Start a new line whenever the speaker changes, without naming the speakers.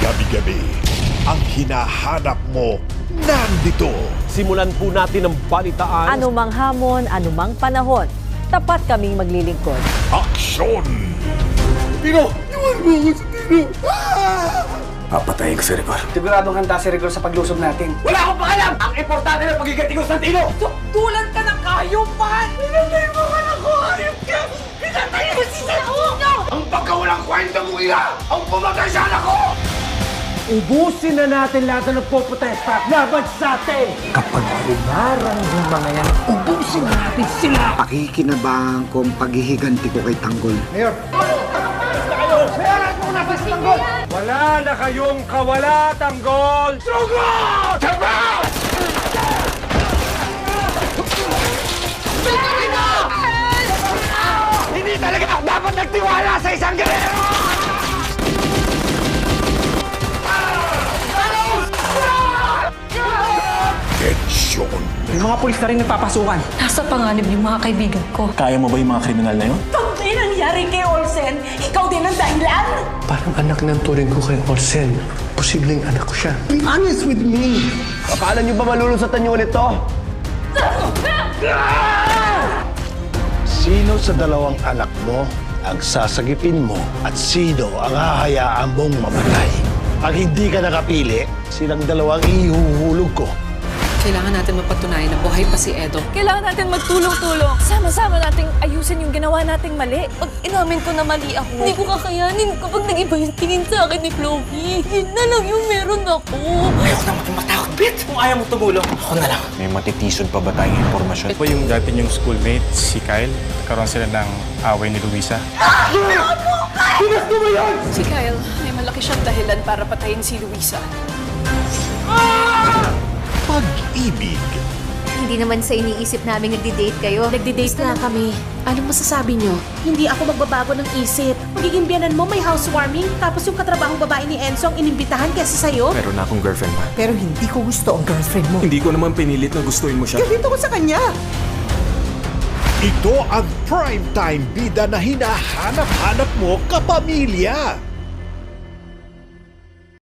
Gabi-gabi, ang hinahanap mo nandito.
Simulan po natin ang balitaan.
Anumang hamon, anumang panahon, tapat kaming maglilingkod.
Aksyon!
Tino! Iwan mo ako sa Tino!
Papatayin ko si Rigor.
Siguradong handa si Rigor sa paglusob natin. Wala akong pakialam! Ang importante na pagiging ni Constantino!
Tulan ka ng kayupan! Pinatay mo ka ng hayop ka! Pinatay mo si Sauno!
Ang pagkawalang kwenta mo ina! Ang pumatay sa anak ko!
Ubusin na natin lahat na nagpoprotesta laban sa atin!
Kapag hinarang yung mga yan,
Ubusin natin sila!
Pakikinabangan ko ang paghihiganti ko kay Tanggol.
Wala na kayong kawala, Tanggol!
Hindi talaga ako dapat nagtiwala sa isang gerero!
Tensyon.
May mga pulis na rin nagpapasukan.
Nasa panganib yung mga kaibigan ko.
kaya mo ba yung mga kriminal na yun?
Pag may nangyari kay Olsen, ikaw din ang dahilan!
Parang anak ng turing ko kay Olsen. Posibleng anak ko siya.
Be honest with me!
Akala nyo ba malulunsatan nyo ulit to?
Sino sa dalawang anak mo ang sasagipin mo at sino ang hahayaan mong mamatay? Pag hindi ka nakapili, silang dalawang ihuhulog ko.
Kailangan natin mapatunayan na buhay pa si Edo.
Kailangan natin magtulong-tulong. Sama-sama nating ayusin yung ginawa nating mali. Pag inamin ko na mali ako, hindi ko kakayanin kapag nag-iba yung tingin sa akin ni Chloe. Yun na lang yung meron ako.
Ayoko na maging matakot, Bit! Kung ayaw mo tumulong, ako na lang.
May matitisod pa ba tayong impormasyon?
Ito yung dati niyong schoolmate, si Kyle. Karoon sila ng away ni Luisa.
Si Kyle, may malaki siyang dahilan para patayin si Luisa.
Pag-ibig.
Hindi naman sa iniisip namin nagdi-date kayo.
Nagdi-date nga kami. Anong masasabi niyo?
Hindi ako magbabago ng isip. Magiging biyanan mo may housewarming, tapos yung katrabahong babae ni Enzo ang inimbitahan kesa sa'yo.
Meron na akong girlfriend ma.
Pero hindi ko gusto ang girlfriend mo.
Hindi ko naman pinilit na gustuin mo siya.
Ganito ko sa kanya.
Ito ang primetime bida na hinahanap-hanap mo kapamilya.